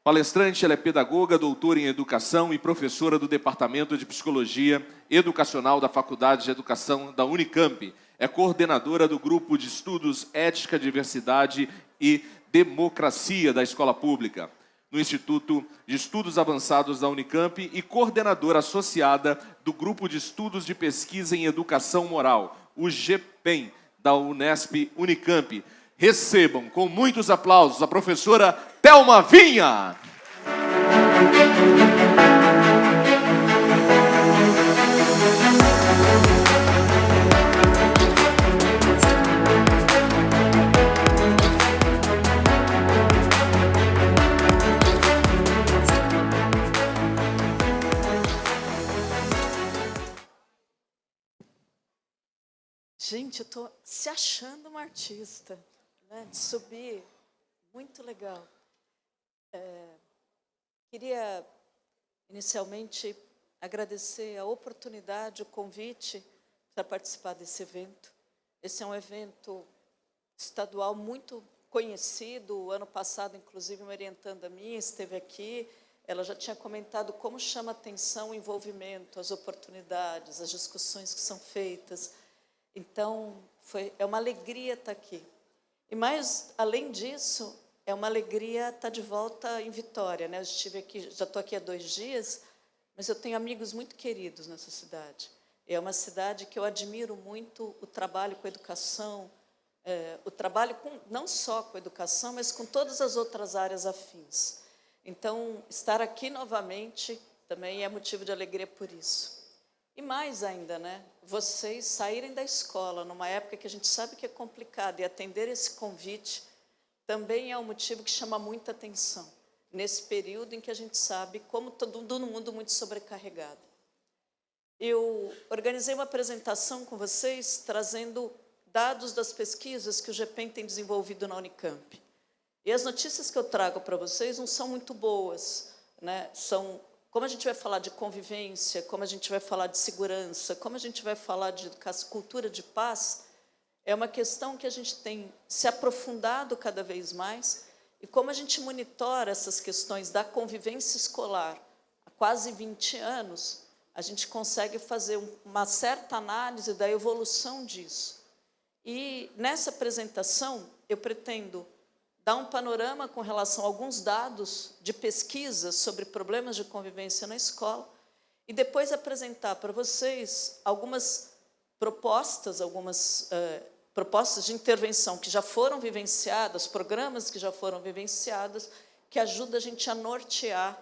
Palestrante, ela é pedagoga, doutora em educação e professora do Departamento de Psicologia Educacional da Faculdade de Educação da Unicamp. É coordenadora do Grupo de Estudos Ética, Diversidade e Democracia da Escola Pública, no Instituto de Estudos Avançados da Unicamp e coordenadora associada do Grupo de Estudos de Pesquisa em Educação Moral, o GPEM, da Unesp Unicamp. Recebam com muitos aplausos a professora Thelma Vinha. Gente, eu estou se achando uma artista, né? De subir, muito legal. Queria, inicialmente, agradecer a oportunidade, o convite para participar desse evento. Esse é um evento estadual muito conhecido. O ano passado, inclusive, uma orientanda minha esteve aqui. Ela já tinha comentado como chama a atenção o envolvimento, as oportunidades, as discussões que são feitas. Então, é uma alegria estar aqui. E mais, além disso, é uma alegria estar de volta em Vitória, né? Eu estive aqui, já estou aqui há 2 dias, mas eu tenho amigos muito queridos nessa cidade. É uma cidade que eu admiro muito o trabalho com a educação, o trabalho não só com a educação, mas com todas as outras áreas afins. Então, estar aqui novamente também é motivo de alegria por isso. E mais ainda, né? Vocês saírem da escola numa época que a gente sabe que é complicada e atender esse convite também é um motivo que chama muita atenção, nesse período em que a gente sabe como todo mundo muito sobrecarregado. Eu organizei uma apresentação com vocês trazendo dados das pesquisas que o GPEM tem desenvolvido na Unicamp. E as notícias que eu trago para vocês não são muito boas, né? Como a gente vai falar de convivência, como a gente vai falar de segurança, como a gente vai falar de cultura de paz, é uma questão que a gente tem se aprofundado cada vez mais, e como a gente monitora essas questões da convivência escolar há quase 20 anos, a gente consegue fazer uma certa análise da evolução disso. E nessa apresentação, eu pretendo dar um panorama com relação a alguns dados de pesquisa sobre problemas de convivência na escola e depois apresentar para vocês algumas propostas, propostas de intervenção que já foram vivenciadas, programas que já foram vivenciados, que ajudam a gente a nortear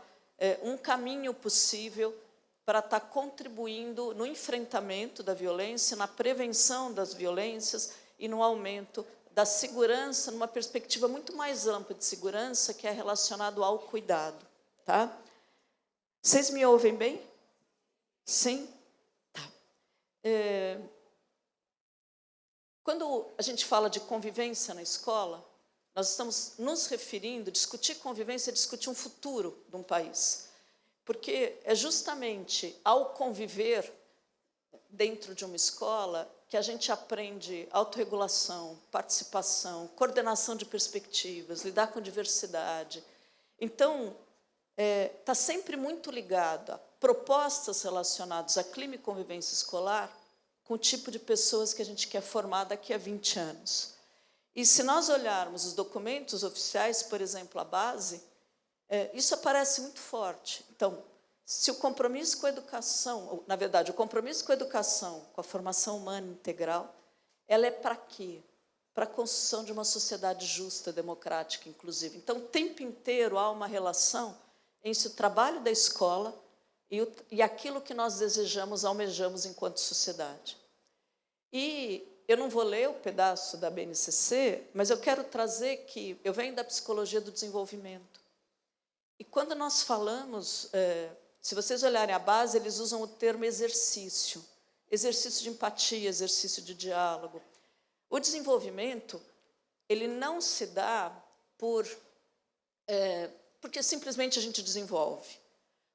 um caminho possível para estar contribuindo no enfrentamento da violência, na prevenção das violências e no aumento da segurança, numa perspectiva muito mais ampla de segurança, que é relacionado ao cuidado. Tá? Vocês me ouvem bem? Sim? Tá. Quando a gente fala de convivência na escola, nós estamos nos referindo, discutir convivência é discutir um futuro de um país. Porque é justamente ao conviver dentro de uma escola que a gente aprende autorregulação, participação, coordenação de perspectivas, lidar com diversidade. Então, está sempre muito ligado a propostas relacionadas a clima e convivência escolar com o tipo de pessoas que a gente quer formar daqui a 20 anos. E se nós olharmos os documentos oficiais, por exemplo, a base, isso aparece muito forte. Então, se o compromisso com a educação, na verdade, o compromisso com a educação, com a formação humana integral, ela é para quê? Para a construção de uma sociedade justa, democrática, inclusive. Então, o tempo inteiro há uma relação entre o trabalho da escola e aquilo que nós desejamos, almejamos enquanto sociedade. E eu não vou ler o pedaço da BNCC, mas eu quero trazer que eu venho da psicologia do desenvolvimento. E quando nós falamos... se vocês olharem a base, eles usam o termo exercício. Exercício de empatia, exercício de diálogo. O desenvolvimento, ele não se dá porque simplesmente a gente desenvolve.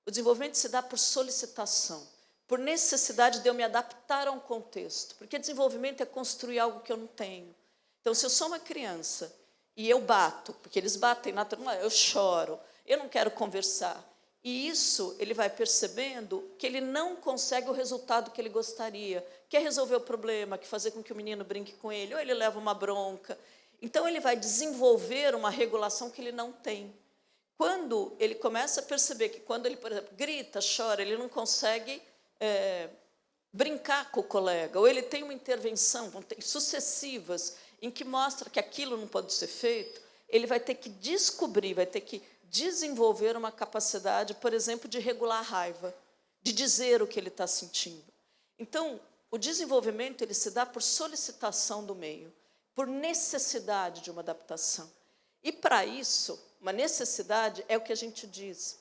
O desenvolvimento se dá por solicitação, por necessidade de eu me adaptar a um contexto. Porque desenvolvimento é construir algo que eu não tenho. Então, se eu sou uma criança e eu bato, porque eles batem na turma, eu choro, eu não quero conversar. E isso ele vai percebendo que ele não consegue o resultado que ele gostaria, que é resolver o problema, que fazer com que o menino brinque com ele, ou ele leva uma bronca. Então, ele vai desenvolver uma regulação que ele não tem. Quando ele começa a perceber que, quando ele, por exemplo, grita, chora, ele não consegue brincar com o colega, ou ele tem uma intervenção sucessivas em que mostra que aquilo não pode ser feito, ele vai ter que descobrir, vai ter que desenvolver uma capacidade, por exemplo, de regular a raiva, de dizer o que ele está sentindo. Então, o desenvolvimento ele se dá por solicitação do meio, por necessidade de uma adaptação. E, para isso, uma necessidade é o que a gente diz.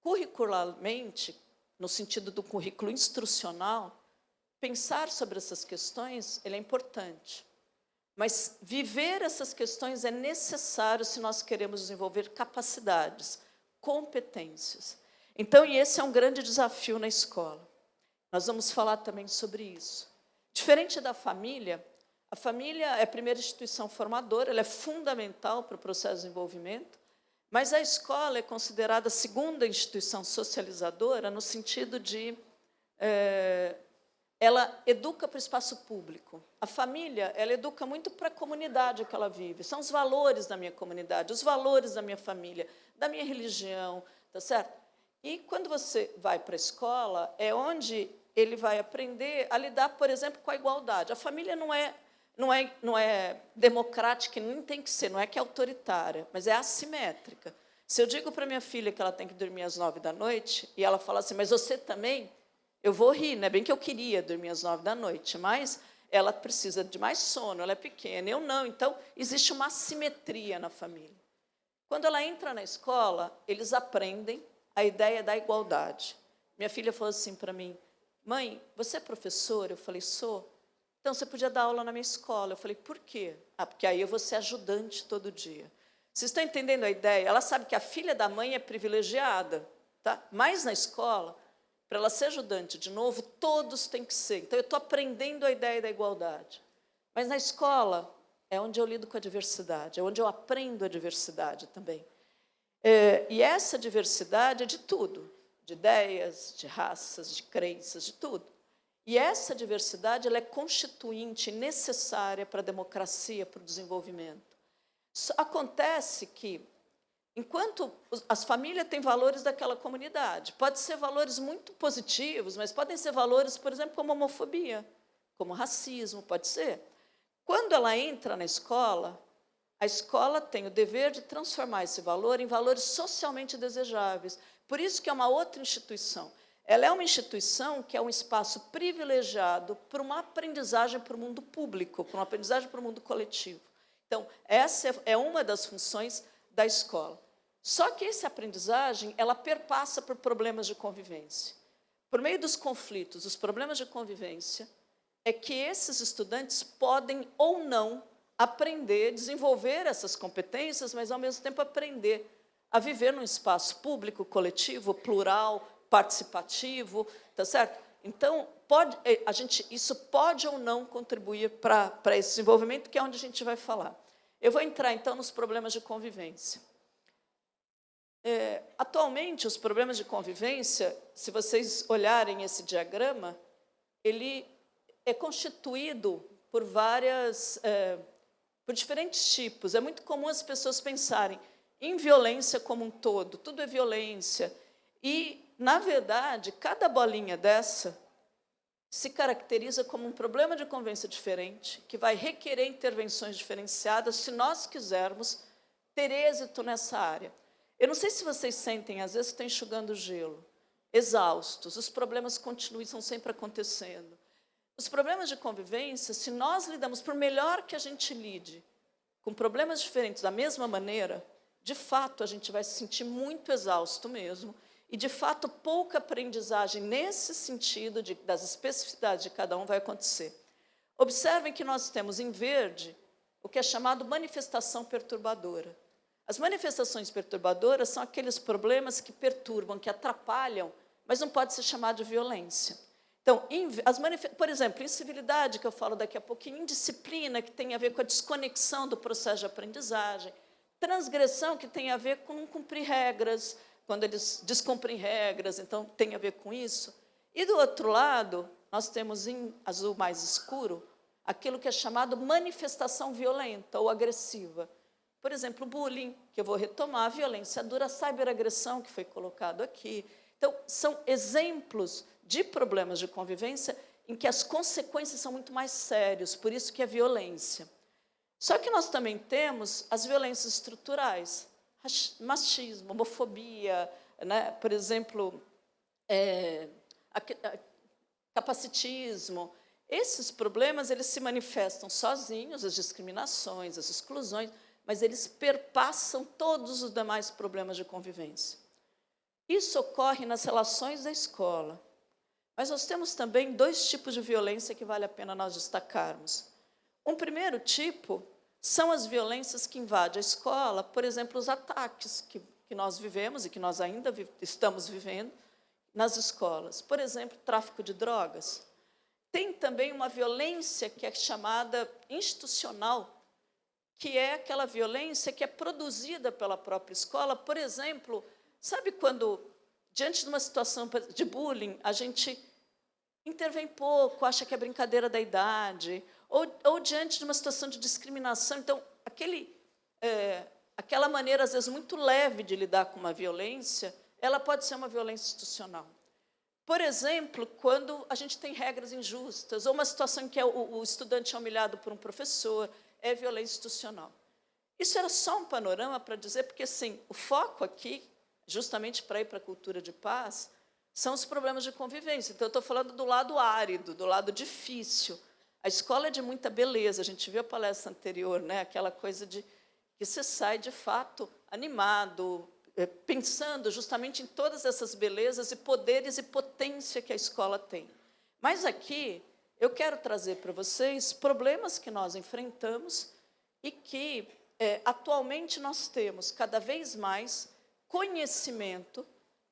Curricularmente, no sentido do currículo instrucional, pensar sobre essas questões ele é importante. Mas viver essas questões é necessário se nós queremos desenvolver capacidades, competências. Então, e esse é um grande desafio na escola. Nós vamos falar também sobre isso. Diferente da família, a família é a primeira instituição formadora, ela é fundamental para o processo de desenvolvimento, mas a escola é considerada a segunda instituição socializadora no sentido de ela educa para o espaço público. A família, ela educa muito para a comunidade que ela vive. São os valores da minha comunidade, os valores da minha família, da minha religião, tá certo? E quando você vai para a escola, é onde ele vai aprender a lidar, por exemplo, com a igualdade. A família não é democrática, nem tem que ser, não é que é autoritária, mas é assimétrica. Se eu digo para minha filha que ela tem que dormir às 9h, e ela fala assim, mas você também? Eu vou rir, né? Bem que eu queria dormir às 9h, mas ela precisa de mais sono, ela é pequena, eu não. Então, existe uma assimetria na família. Quando ela entra na escola, eles aprendem a ideia da igualdade. Minha filha falou assim para mim, mãe, você é professora? Eu falei, sou. Então, você podia dar aula na minha escola. Eu falei, por quê? Ah, porque aí eu vou ser ajudante todo dia. Vocês estão entendendo a ideia? Ela sabe que a filha da mãe é privilegiada, tá? Mas na escola, para ela ser ajudante, de novo, todos têm que ser. Então, eu estou aprendendo a ideia da igualdade. Mas na escola é onde eu lido com a diversidade, é onde eu aprendo a diversidade também. E essa diversidade é de tudo, de ideias, de raças, de crenças, de tudo. E essa diversidade ela é constituinte, necessária para a democracia, para o desenvolvimento. Acontece que, enquanto as famílias têm valores daquela comunidade, pode ser valores muito positivos, mas podem ser valores, por exemplo, como homofobia, como racismo, pode ser. Quando ela entra na escola, a escola tem o dever de transformar esse valor em valores socialmente desejáveis. Por isso que é uma outra instituição. Ela é uma instituição que é um espaço privilegiado para uma aprendizagem para o mundo público, para uma aprendizagem para o mundo coletivo. Então, essa é uma das funções da escola. Só que essa aprendizagem, ela perpassa por problemas de convivência. Por meio dos conflitos, os problemas de convivência, é que esses estudantes podem ou não aprender, desenvolver essas competências, mas, ao mesmo tempo, aprender a viver num espaço público, coletivo, plural, participativo, tá certo? Então, isso pode ou não contribuir para esse desenvolvimento, que é onde a gente vai falar. Eu vou entrar, então, nos problemas de convivência. Atualmente, os problemas de convivência, se vocês olharem esse diagrama, ele é constituído por por diferentes tipos. É muito comum as pessoas pensarem em violência como um todo, tudo é violência. E, na verdade, cada bolinha dessa se caracteriza como um problema de convivência diferente, que vai requerer intervenções diferenciadas se nós quisermos ter êxito nessa área. Eu não sei se vocês sentem, às vezes, que estão enxugando gelo, exaustos, os problemas continuam, estão sempre acontecendo. Os problemas de convivência, se nós lidamos, por melhor que a gente lide, com problemas diferentes da mesma maneira, de fato, a gente vai se sentir muito exausto mesmo, e, de fato, pouca aprendizagem nesse sentido das especificidades de cada um vai acontecer. Observem que nós temos em verde o que é chamado manifestação perturbadora. As manifestações perturbadoras são aqueles problemas que perturbam, que atrapalham, mas não pode ser chamado de violência. Então, por exemplo, incivilidade, que eu falo daqui a pouquinho, indisciplina, que tem a ver com a desconexão do processo de aprendizagem, transgressão que tem a ver com não cumprir regras, quando eles descumprem regras, então tem a ver com isso. E, do outro lado, nós temos em azul mais escuro aquilo que é chamado manifestação violenta ou agressiva. Por exemplo, o bullying, que eu vou retomar, a violência dura, a ciberagressão, que foi colocado aqui. Então, são exemplos de problemas de convivência em que as consequências são muito mais sérias, por isso que é violência. Só que nós também temos as violências estruturais, machismo, homofobia, né? Por exemplo, capacitismo. Esses problemas eles se manifestam sozinhos, as discriminações, as exclusões, mas eles perpassam todos os demais problemas de convivência. Isso ocorre nas relações da escola. Mas nós temos também 2 tipos de violência que vale a pena nós destacarmos. Um primeiro tipo são as violências que invadem a escola, por exemplo, os ataques que nós vivemos e que nós ainda estamos vivendo nas escolas. Por exemplo, tráfico de drogas. Tem também uma violência que é chamada institucional, que é aquela violência que é produzida pela própria escola. Por exemplo, sabe quando, diante de uma situação de bullying, a gente intervém pouco, acha que é brincadeira da idade, ou diante de uma situação de discriminação. Então, aquela maneira, às vezes, muito leve de lidar com uma violência, ela pode ser uma violência institucional. Por exemplo, quando a gente tem regras injustas, ou uma situação em que o estudante é humilhado por um professor, é violência institucional. Isso era só um panorama para dizer, porque assim, o foco aqui, justamente para ir para a cultura de paz, são os problemas de convivência. Então, eu estou falando do lado árido, do lado difícil. A escola é de muita beleza, a gente viu a palestra anterior, né? Aquela coisa de que você sai, de fato, animado, pensando justamente em todas essas belezas e poderes e potência que a escola tem. Mas aqui, eu quero trazer para vocês problemas que nós enfrentamos e que, atualmente, nós temos cada vez mais conhecimento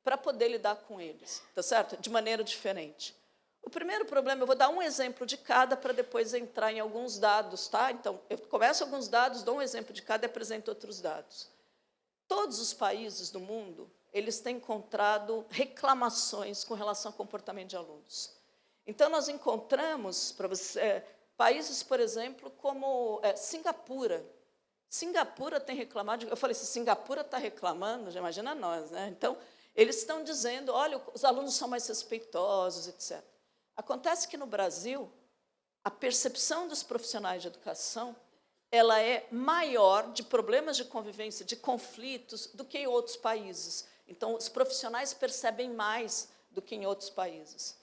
para poder lidar com eles, tá certo? De maneira diferente. O primeiro problema, eu vou dar um exemplo de cada para depois entrar em alguns dados, tá? Então, eu começo alguns dados, dou um exemplo de cada e apresento outros dados. Todos os países do mundo, eles têm encontrado reclamações com relação ao comportamento de alunos. Então, nós encontramos, para você, países, por exemplo, como Singapura. Singapura tem reclamado, eu falei, se Singapura está reclamando, já imagina nós, né? Então, eles estão dizendo, olha, os alunos são mais respeitosos, etc. Acontece que, no Brasil, a percepção dos profissionais de educação ela é maior de problemas de convivência, de conflitos, do que em outros países. Então, os profissionais percebem mais do que em outros países.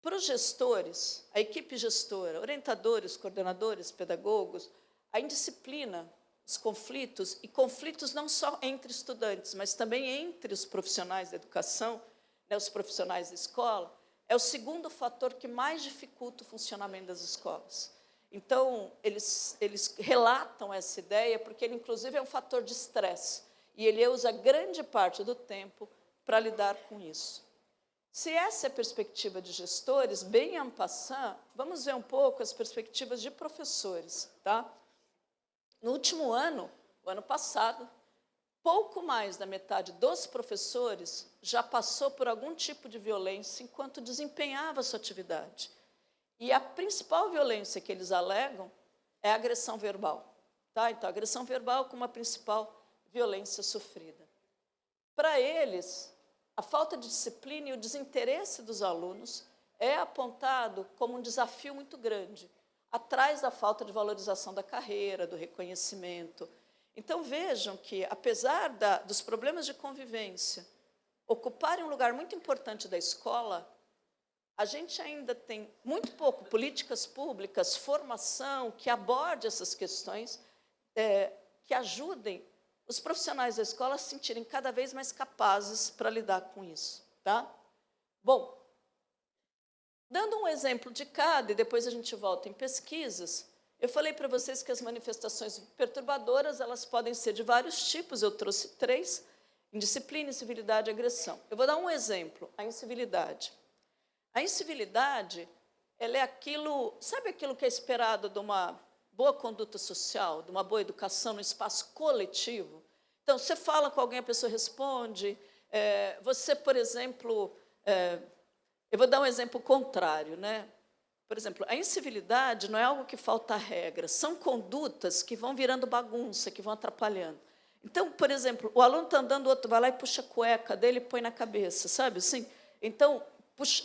Para os gestores, a equipe gestora, orientadores, coordenadores, pedagogos, a indisciplina, os conflitos, e conflitos não só entre estudantes, mas também entre os profissionais da educação, né, os profissionais da escola, é o segundo fator que mais dificulta o funcionamento das escolas. Então, eles relatam essa ideia, porque ele, inclusive, é um fator de estresse, e ele usa grande parte do tempo para lidar com isso. Se essa é a perspectiva de gestores, bem en passant, vamos ver um pouco as perspectivas de professores. Tá? No último ano, o ano passado, pouco mais da metade dos professores já passou por algum tipo de violência enquanto desempenhava a sua atividade. E a principal violência que eles alegam é a agressão verbal. Tá? Então, a agressão verbal como a principal violência sofrida. Para eles, a falta de disciplina e o desinteresse dos alunos é apontado como um desafio muito grande, atrás da falta de valorização da carreira, do reconhecimento. Então, vejam que, apesar dos problemas de convivência ocuparem um lugar muito importante da escola, a gente ainda tem muito pouco políticas públicas, formação, que aborde essas questões, que ajudem os profissionais da escola a se sentirem cada vez mais capazes para lidar com isso. Tá? Bom, dando um exemplo de cada, e depois a gente volta em pesquisas, eu falei para vocês que as manifestações perturbadoras elas podem ser de vários tipos, eu trouxe 3, indisciplina, incivilidade e agressão. Eu vou dar um exemplo, a incivilidade. A incivilidade, ela é aquilo, sabe aquilo que é esperado boa conduta social, de uma boa educação no espaço coletivo. Então, você fala com alguém, a pessoa responde. Você, por exemplo, eu vou dar um exemplo contrário, né? Por exemplo, a incivilidade não é algo que falta regra, são condutas que vão virando bagunça, que vão atrapalhando. Então, por exemplo, o aluno está andando, o outro vai lá e puxa a cueca dele e põe na cabeça, sabe assim? Então,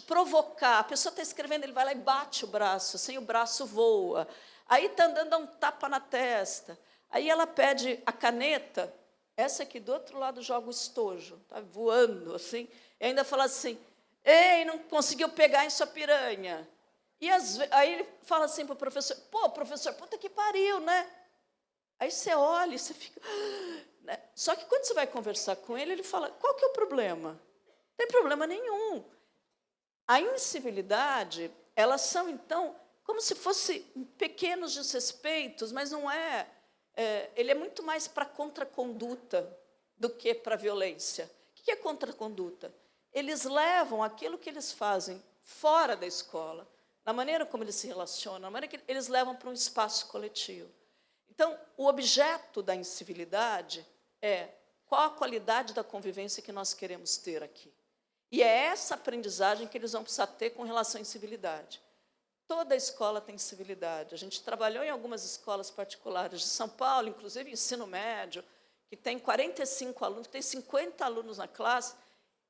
provocar, a pessoa está escrevendo, ele vai lá e bate o braço, assim, o braço voa. Aí está andando, dá um tapa na testa. Aí ela pede a caneta, essa aqui do outro lado joga o estojo, está voando, assim, e ainda fala assim, ei, não conseguiu pegar em sua piranha. E aí ele fala assim para o professor, pô, professor, puta que pariu, né? Aí você olha e você fica... Né? Só que quando você vai conversar com ele, ele fala, qual que é o problema? Não tem problema nenhum. A incivilidade, elas são, então, como se fossem pequenos desrespeitos, mas não é... ele é muito mais para contraconduta do que para violência. O que é contraconduta? Eles levam aquilo que eles fazem fora da escola, na maneira como eles se relacionam, na maneira que eles levam para um espaço coletivo. Então, o objeto da incivilidade é qual a qualidade da convivência que nós queremos ter aqui. E é essa aprendizagem que eles vão precisar ter com relação à incivilidade. Toda escola tem civilidade. A gente trabalhou em algumas escolas particulares de São Paulo, inclusive ensino médio, que tem 45 alunos, tem 50 alunos na classe,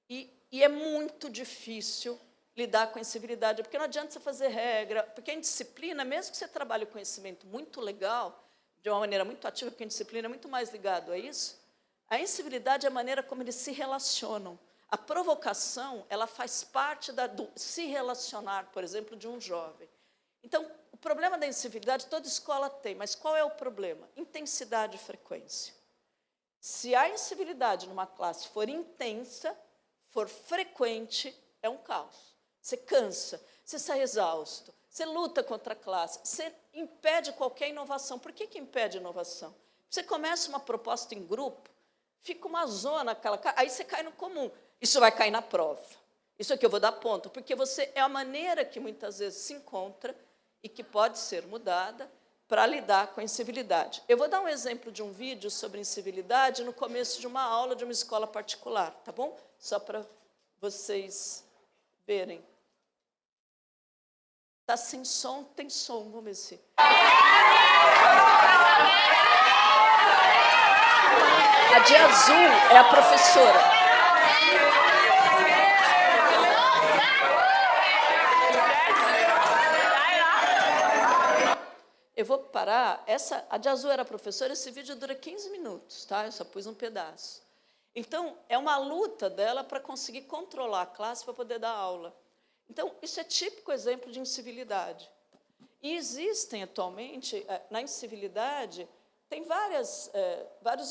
e é muito difícil lidar com a incivilidade, porque não adianta você fazer regra, porque a indisciplina, mesmo que você trabalhe o conhecimento muito legal, de uma maneira muito ativa, porque a disciplina é muito mais ligado a isso, a incivilidade é a maneira como eles se relacionam. A provocação, ela faz parte do se relacionar, por exemplo, de um jovem. Então, o problema da incivilidade, toda escola tem, mas qual é o problema? Intensidade e frequência. Se a incivilidade numa classe for intensa, for frequente, é um caos. Você cansa, você sai exausto, você luta contra a classe, você impede qualquer inovação. Por que impede inovação? Você começa uma proposta em grupo, fica uma zona, aí você cai no comum. Isso vai cair na prova. Isso aqui eu vou dar ponto, porque é a maneira que muitas vezes se encontra e que pode ser mudada para lidar com a incivilidade. Eu vou dar um exemplo de um vídeo sobre incivilidade no começo de uma aula de uma escola particular, tá bom? Só para vocês verem. Está sem som, tem som, vamos ver se... A de azul é a professora. Eu vou parar. A de azul era a professora, esse vídeo dura 15 minutos, tá? Eu só pus um pedaço. Então, é uma luta dela para conseguir controlar a classe para poder dar aula. Então, isso é típico exemplo de incivilidade. E existem, atualmente, na incivilidade, tem vários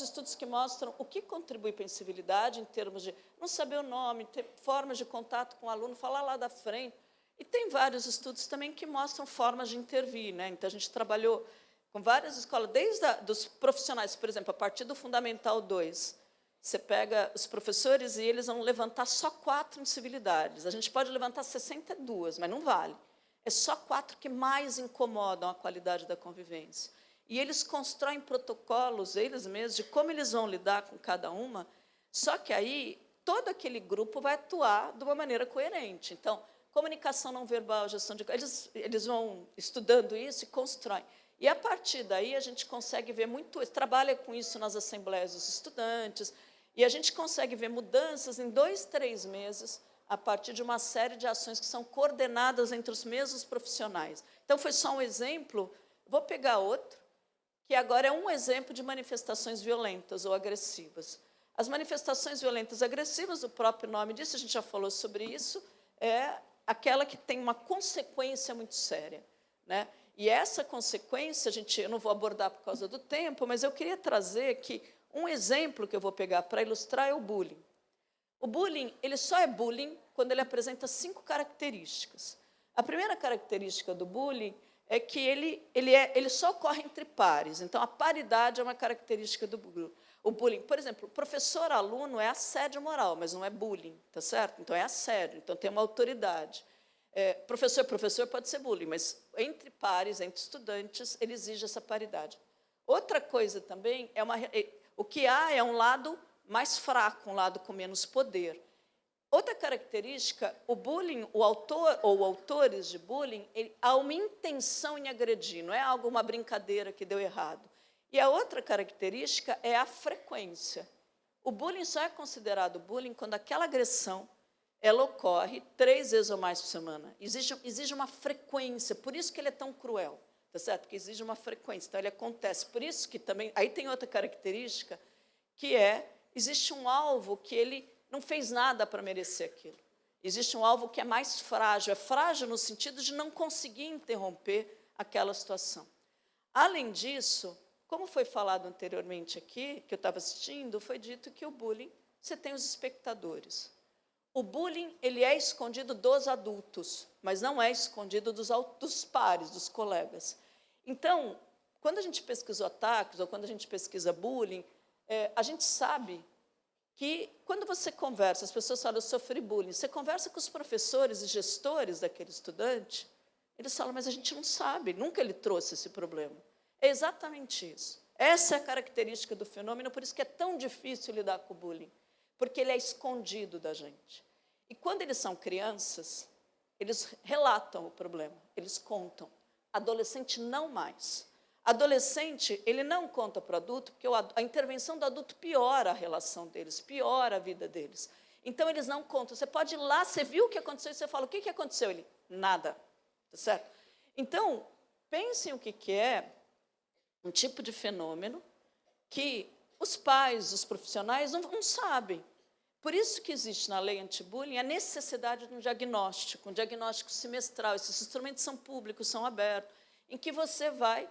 estudos que mostram o que contribui para a incivilidade, em termos de não saber o nome, ter formas de contato com o aluno, falar lá da frente. E tem vários estudos também que mostram formas de intervir, né? Então, a gente trabalhou com várias escolas, desde dos profissionais, por exemplo, a partir do Fundamental 2, você pega os professores e eles vão levantar só 4 incivilidades. A gente pode levantar 62, mas não vale. É só 4 que mais incomodam a qualidade da convivência. E eles constroem protocolos, eles mesmos, de como eles vão lidar com cada uma, só que aí todo aquele grupo vai atuar de uma maneira coerente. Então, comunicação não verbal, gestão de... Eles vão estudando isso e constroem. E, a partir daí, a gente consegue ver muito... Trabalha com isso nas assembleias dos estudantes, e a gente consegue ver mudanças em 2, 3 meses, a partir de uma série de ações que são coordenadas entre os mesmos profissionais. Então, foi só um exemplo. Vou pegar outro, que agora é um exemplo de manifestações violentas ou agressivas. As manifestações violentas agressivas, o próprio nome disso, a gente já falou sobre isso, é aquela que tem uma consequência muito séria, né? E essa consequência, eu não vou abordar por causa do tempo, mas eu queria trazer aqui um exemplo que eu vou pegar para ilustrar é o bullying. O bullying, ele só é bullying quando ele apresenta 5 características. A primeira característica do bullying é que ele só ocorre entre pares. Então, a paridade é uma característica do grupo. O bullying, por exemplo, professor-aluno é assédio moral, mas não é bullying, tá certo? Então, é assédio, então tem uma autoridade. Professor pode ser bullying, mas entre pares, entre estudantes, ele exige essa paridade. Outra coisa também, o que há é um lado mais fraco, um lado com menos poder. Outra característica, o bullying, o autor ou autores de bullying, há uma intenção em agredir, não é uma brincadeira que deu errado. E a outra característica é a frequência. O bullying só é considerado bullying quando aquela agressão ela ocorre 3 vezes ou mais por semana. Exige uma frequência, por isso que ele é tão cruel, tá certo? Porque exige uma frequência, então ele acontece. Por isso que também, aí tem outra característica, que existe um alvo que ele não fez nada para merecer aquilo. Existe um alvo que é mais frágil, é frágil no sentido de não conseguir interromper aquela situação. Além disso, como foi falado anteriormente aqui, que eu estava assistindo, foi dito que o bullying, você tem os espectadores. O bullying ele é escondido dos adultos, mas não é escondido dos pares, dos colegas. Então, quando a gente pesquisa ataques, ou quando a gente pesquisa bullying, a gente sabe que, quando você conversa, as pessoas falam, eu sofri bullying, você conversa com os professores e gestores daquele estudante, eles falam, mas a gente não sabe, nunca ele trouxe esse problema. É exatamente isso. Essa é a característica do fenômeno, por isso que é tão difícil lidar com o bullying, porque ele é escondido da gente. E quando eles são crianças, eles relatam o problema, eles contam. Adolescente, não mais. Adolescente, ele não conta para o adulto, porque a intervenção do adulto piora a relação deles, piora a vida deles. Então, eles não contam. Você pode ir lá, você viu o que aconteceu, e você fala, o que aconteceu? Ele, nada. Tá certo? Então, pensem o que é um tipo de fenômeno que os pais, os profissionais, não sabem. Por isso que existe na lei anti-bullying a necessidade de um diagnóstico semestral. Esses instrumentos são públicos, são abertos, em que você vai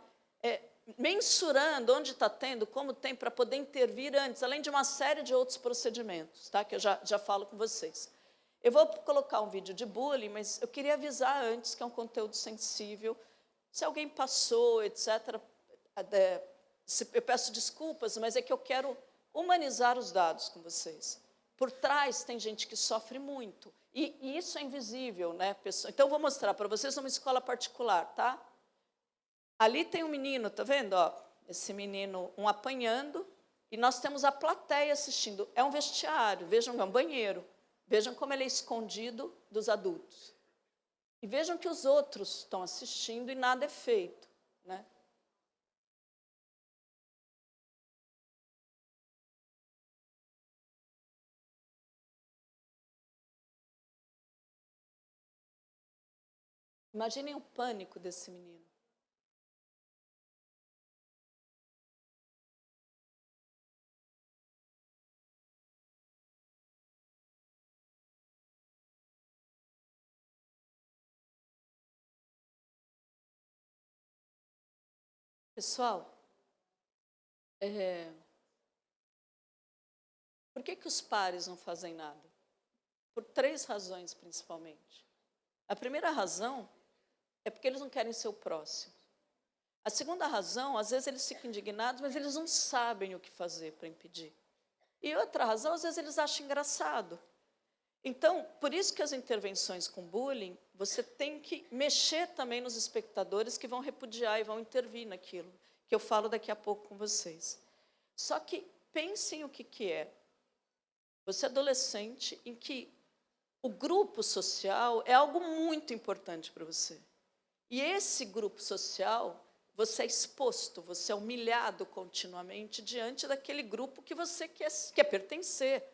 mensurando onde está tendo, como tem, para poder intervir antes, além de uma série de outros procedimentos, tá? Que eu já falo com vocês. Eu vou colocar um vídeo de bullying, mas eu queria avisar antes que é um conteúdo sensível. Se alguém passou, etc., eu peço desculpas, mas é que eu quero humanizar os dados com vocês. Por trás tem gente que sofre muito, e isso é invisível, né, pessoal? Então, eu vou mostrar para vocês uma escola particular, tá? Ali tem um menino, tá vendo? Ó, esse menino, apanhando, e nós temos a plateia assistindo. É um vestiário, vejam, é um banheiro. Vejam como ele é escondido dos adultos. E vejam que os outros estão assistindo e nada é feito, né? Imaginem o pânico desse menino. Pessoal, por que os pares não fazem nada? Por 3 razões, principalmente. A primeira razão é porque eles não querem ser o próximo. A segunda razão, às vezes eles ficam indignados, mas eles não sabem o que fazer para impedir. E outra razão, às vezes eles acham engraçado. Então, por isso que as intervenções com bullying, você tem que mexer também nos espectadores que vão repudiar e vão intervir naquilo, que eu falo daqui a pouco com vocês. Só que pensem o que é. Você é adolescente em que o grupo social é algo muito importante para você. E esse grupo social, você é exposto, você é humilhado continuamente diante daquele grupo que você quer pertencer.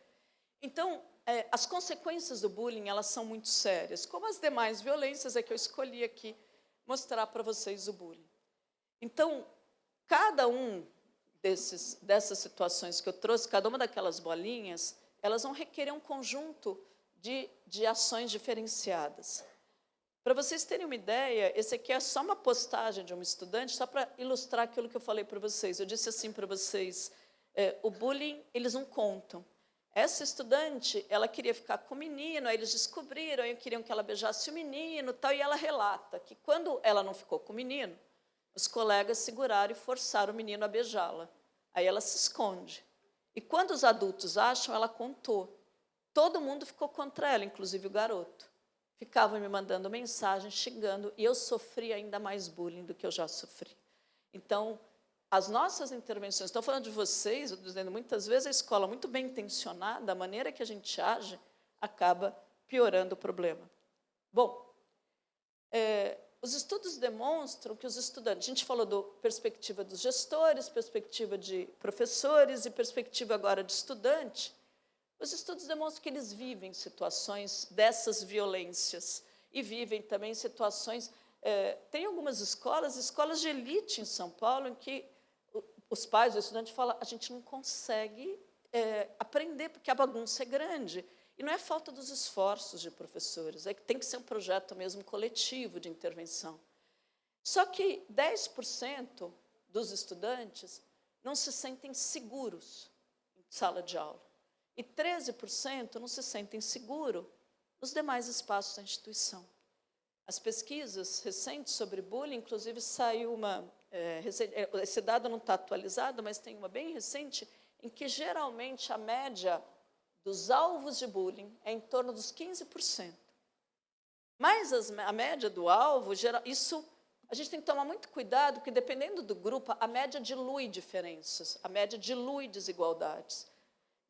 Então, as consequências do bullying, elas são muito sérias, como as demais violências que eu escolhi aqui mostrar para vocês o bullying. Então, cada um dessas situações que eu trouxe, cada uma daquelas bolinhas, elas vão requerer um conjunto de ações diferenciadas. Para vocês terem uma ideia, esse aqui é só uma postagem de um estudante, só para ilustrar aquilo que eu falei para vocês. Eu disse assim para vocês, o bullying, eles não contam. Essa estudante, ela queria ficar com o menino, aí eles descobriram, aí queriam que ela beijasse o menino, tal, e ela relata que, quando ela não ficou com o menino, os colegas seguraram e forçaram o menino a beijá-la. Aí ela se esconde. E quando os adultos acham, ela contou. Todo mundo ficou contra ela, inclusive o garoto. ficavam me mandando mensagem, xingando, e eu sofri ainda mais bullying do que eu já sofri. Então, as nossas intervenções, estou falando de vocês, dizendo, muitas vezes a escola muito bem intencionada, a maneira que a gente age, acaba piorando o problema. Bom, os estudos demonstram que os estudantes, a gente falou da perspectiva dos gestores, perspectiva de professores e perspectiva agora de estudante, os estudos demonstram que eles vivem situações dessas violências e vivem também situações... tem algumas escolas de elite em São Paulo, em que os pais do estudante falam, a gente não consegue aprender, porque a bagunça é grande. E não é falta dos esforços de professores, é que tem que ser um projeto mesmo coletivo de intervenção. Só que 10% dos estudantes não se sentem seguros em sala de aula. E 13% não se sentem seguros nos demais espaços da instituição. As pesquisas recentes sobre bullying, inclusive saiu uma... esse dado não está atualizado, mas tem uma bem recente, em que geralmente a média dos alvos de bullying é em torno dos 15%. Mas a média do alvo, isso a gente tem que tomar muito cuidado, porque dependendo do grupo, a média dilui diferenças, a média dilui desigualdades.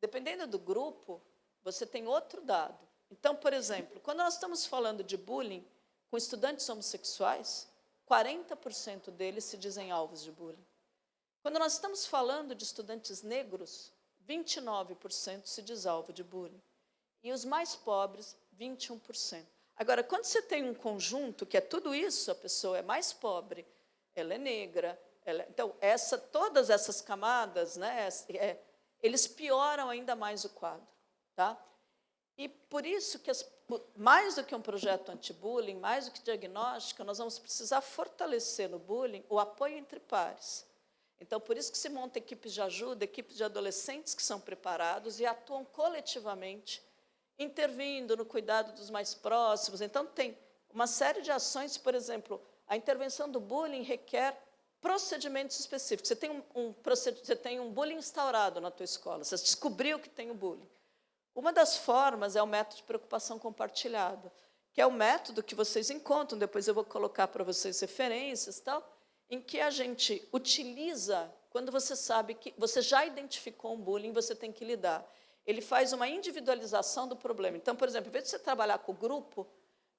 Dependendo do grupo, você tem outro dado. Então, por exemplo, quando nós estamos falando de bullying com estudantes homossexuais, 40% deles se dizem alvos de bullying. Quando nós estamos falando de estudantes negros, 29% se diz alvo de bullying. E os mais pobres, 21%. Agora, quando você tem um conjunto que é tudo isso, a pessoa é mais pobre, ela é negra, então, todas essas camadas, né, eles pioram ainda mais o quadro. Tá? E por isso que, mais do que um projeto anti-bullying, mais do que diagnóstico, nós vamos precisar fortalecer no bullying o apoio entre pares. Então, por isso que se monta equipes de ajuda, equipes de adolescentes que são preparados e atuam coletivamente, intervindo no cuidado dos mais próximos. Então, tem uma série de ações, por exemplo, a intervenção do bullying requer procedimentos específicos. Você tem um bullying instaurado na tua escola, você descobriu que tem o bullying. Uma das formas é o método de preocupação compartilhada, que é o método que vocês encontram, depois eu vou colocar para vocês referências, tal, em que a gente utiliza, quando você sabe que você já identificou um bullying, você tem que lidar. Ele faz uma individualização do problema. Então, por exemplo, em vez de você trabalhar com o grupo,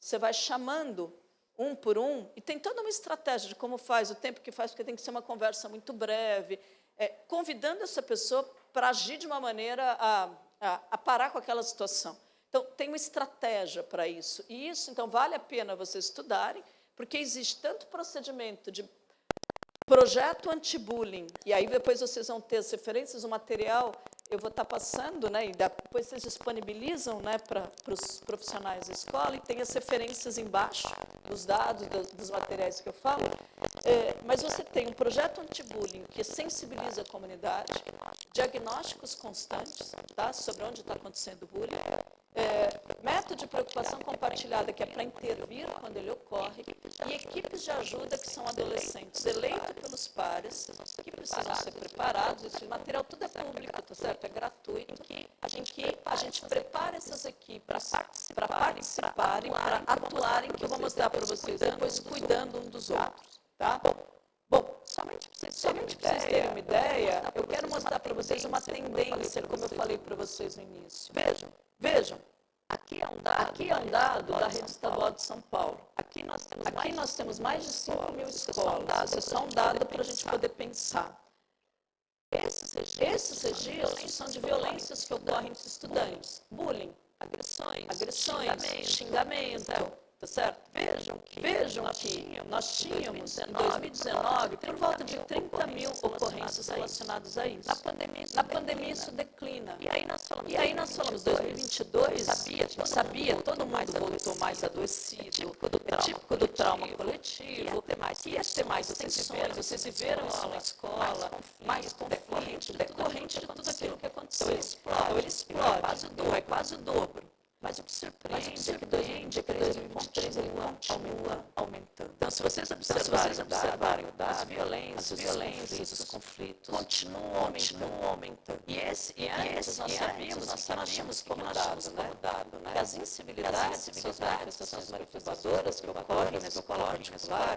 você vai chamando um por um, e tem toda uma estratégia de como faz, o tempo que faz, porque tem que ser uma conversa muito breve, convidando essa pessoa para agir de uma maneira a parar com aquela situação. Então, tem uma estratégia para isso. E isso, então, vale a pena vocês estudarem, porque existe tanto procedimento de projeto anti-bullying, e aí depois vocês vão ter as referências, o material eu vou estar passando, né, e depois vocês disponibilizam, né, para os profissionais da escola, e tem as referências embaixo, dos dados, dos materiais que eu falo. Mas você tem um projeto anti-bullying que sensibiliza a comunidade, diagnósticos constantes, tá, sobre onde está acontecendo o bullying, método de preocupação compartilhada, que é para intervir quando ele ocorre, e equipes de ajuda, que são adolescentes eleitos pelos pares, que precisam ser preparados. Esse material tudo é público, tá certo? É gratuito. A gente prepara essas equipes para participarem, para atuarem, que eu vou mostrar para vocês depois, cuidando um dos outros. Tá? Bom, somente para vocês terem uma ideia, eu quero mostrar para vocês uma tendência, como eu falei para vocês no início. Vejam, aqui é um dado da Rede Estadual de São Paulo. Aqui nós temos mais de 5.000 escolas. É só um dado para a gente poder pensar. Esses registros são de violências que ocorrem entre estudantes. Bullying, agressões, xingamento, tá certo? Vejam que nós tínhamos, em 2019, por volta de 30.000 ocorrências relacionadas a isso. Na pandemia isso declina. E aí nós falamos, 2022, sabia, todo mundo voltou mais adoecido, é típico do trauma coletivo, que ia ter mais tensões, vocês viveram isso na escola, mais conflito, decorrente de tudo aquilo que aconteceu. Então ele explora, é quase o dobro. Mas o que surpreende é que 2023 ele continua aumentando. Então, se vocês observarem as violências, os conflitos continuam aumentando. E antes nós sabíamos como dado, né? Que as incivilidades, essas manifestadoras que ocorrem na escola particular,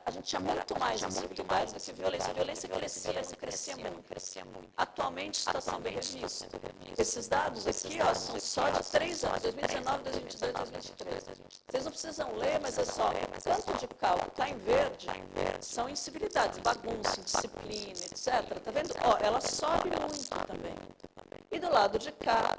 a gente tinha muito mais incivilidades do que violência. A violência crescia muito. Atualmente está sendo revista. Esses dados aqui, ó, são só de 3 anos, 2019, 2022, 2023. Vocês não precisam ler, mas é só, tanto de cá, o que está em verde, são incivilidades, bagunça, indisciplina, etc. Está vendo? Ó, ela sobe muito também. E do lado de cá,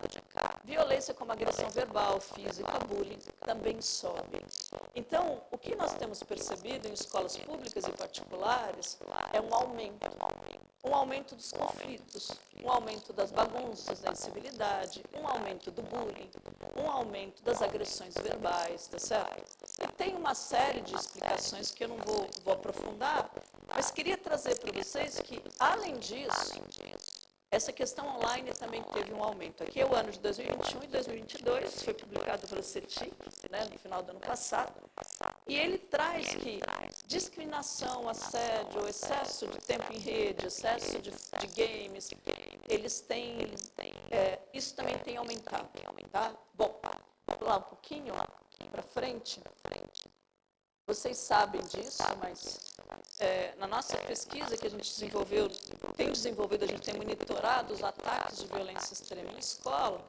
violência como agressão verbal, física, bullying, também sobe. Então, o que nós temos percebido em escolas públicas e particulares é um aumento dos conflitos, um aumento das bagunças, da incivilidade, um aumento do bullying, um aumento das agressões verbais, tá certo? E tem uma série de explicações que eu não vou aprofundar, mas queria trazer para vocês que, além disso, essa questão online também teve um aumento. Aqui é o ano de 2021 e 2022, foi publicado pelo CETIC, né, no final do ano passado, e ele traz que discriminação, assédio, excesso de tempo em rede, excesso de games, isso também tem aumentado. Tá? Bom, vamos lá um pouquinho para frente. Vocês sabem disso, mas na nossa pesquisa que a gente a gente tem monitorado os ataques de violência extrema em escola,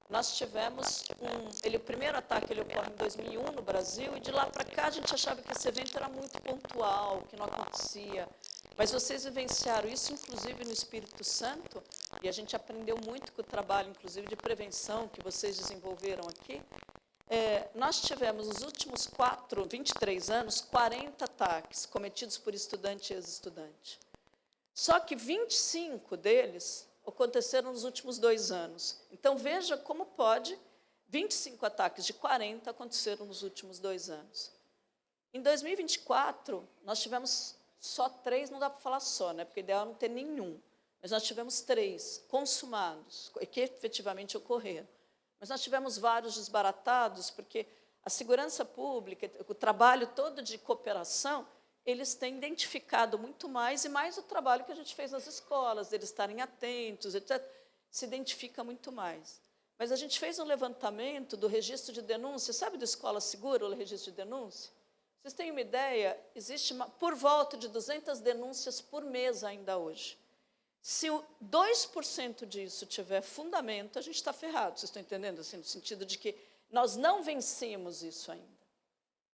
nós tivemos o primeiro ataque ele ocorre em 2001 no Brasil, e de lá para cá a gente achava que esse evento era muito pontual, que não acontecia. Mas vocês vivenciaram isso, inclusive, no Espírito Santo, e a gente aprendeu muito com o trabalho, inclusive, de prevenção que vocês desenvolveram aqui. Nós tivemos, nos últimos 23 anos, 40 ataques cometidos por estudante e ex-estudante. Só que 25 deles aconteceram nos últimos 2 anos. Então, veja como pode 25 ataques de 40 aconteceram nos últimos 2 anos. Em 2024, nós tivemos só 3, não dá para falar só, né? Porque o ideal é não ter nenhum. Mas nós tivemos 3 consumados, que efetivamente ocorreram. Mas nós tivemos vários desbaratados, porque a segurança pública, o trabalho todo de cooperação, eles têm identificado muito mais, e mais o trabalho que a gente fez nas escolas, eles estarem atentos, etc., se identifica muito mais. Mas a gente fez um levantamento do registro de denúncia, sabe do Escola Segura, o registro de denúncia? Vocês têm uma ideia? Existe por volta de 200 denúncias por mês ainda hoje. Se 2% disso tiver fundamento, a gente está ferrado. Vocês estão entendendo? Assim, no sentido de que nós não vencemos isso ainda.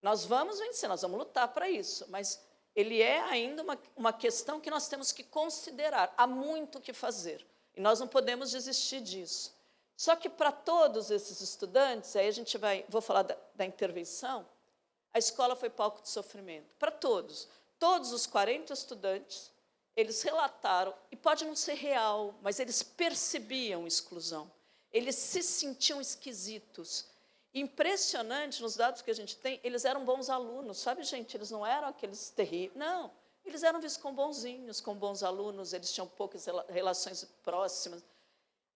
Nós vamos vencer, nós vamos lutar para isso, mas ele é ainda uma questão que nós temos que considerar. Há muito o que fazer, e nós não podemos desistir disso. Só que para todos esses estudantes, aí vou falar da intervenção, a escola foi palco de sofrimento. Para todos os 40 estudantes, eles relataram, e pode não ser real, mas eles percebiam exclusão. Eles se sentiam esquisitos. Impressionante, nos dados que a gente tem, eles eram bons alunos, sabe, gente? Eles não eram aqueles terríveis, não. Eles eram vistos como bonzinhos, como bons alunos, eles tinham poucas relações próximas.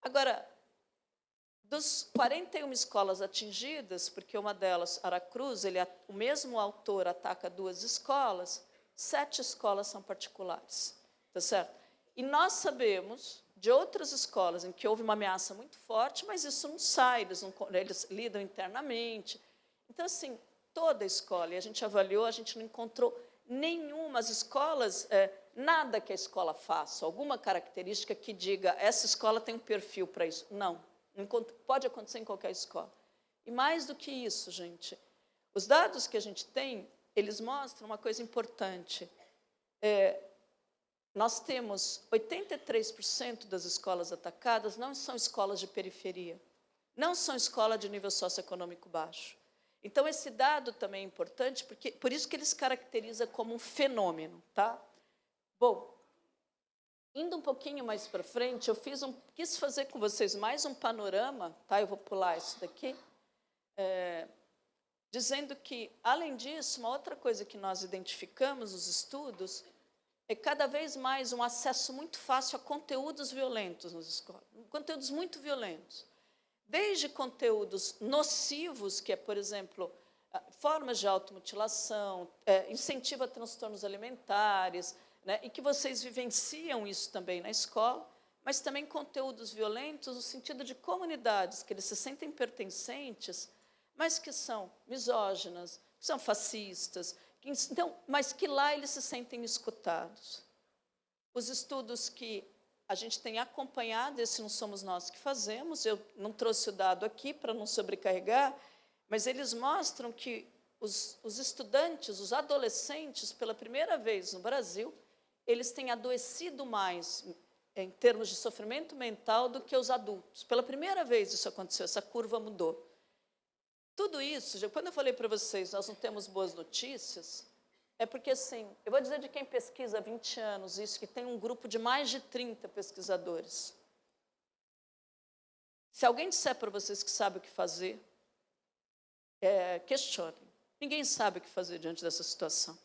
Agora, dos 41 escolas atingidas, porque uma delas, Aracruz, o mesmo autor ataca 2 escolas, 7 escolas são particulares. Tá certo? E nós sabemos de outras escolas em que houve uma ameaça muito forte, mas isso não sai, eles lidam internamente. Então, assim, toda a escola, e a gente avaliou, a gente não encontrou nenhuma, as escolas, nada que a escola faça, alguma característica que diga, essa escola tem um perfil para isso. Não, pode acontecer em qualquer escola. E mais do que isso, gente, os dados que a gente tem, eles mostram uma coisa importante. Nós temos 83% das escolas atacadas não são escolas de periferia, não são escolas de nível socioeconômico baixo. Então, esse dado também é importante, porque por isso que ele se caracteriza como um fenômeno. Tá? Bom, indo um pouquinho mais para frente, eu quis fazer com vocês mais um panorama, tá? Eu vou pular isso daqui, dizendo que, além disso, uma outra coisa que nós identificamos nos estudos é cada vez mais um acesso muito fácil a conteúdos violentos nas escolas, conteúdos muito violentos. desde conteúdos nocivos, que é, por exemplo, formas de automutilação, incentiva transtornos alimentares, né, e que vocês vivenciam isso também na escola, mas também conteúdos violentos no sentido de comunidades que eles se sentem pertencentes, mas que são misóginas, que são fascistas, então, mas que lá eles se sentem escutados. Os estudos que a gente tem acompanhado, esse não somos nós que fazemos, eu não trouxe o dado aqui para não sobrecarregar, mas eles mostram que os estudantes, os adolescentes, pela primeira vez no Brasil, eles têm adoecido mais em termos de sofrimento mental do que os adultos. Pela primeira vez isso aconteceu, essa curva mudou. Tudo isso, quando eu falei para vocês, nós não temos boas notícias, é porque, assim, eu vou dizer de quem pesquisa há 20 anos isso, que tem um grupo de mais de 30 pesquisadores. Se alguém disser para vocês que sabe o que fazer, questionem. Ninguém sabe o que fazer diante dessa situação.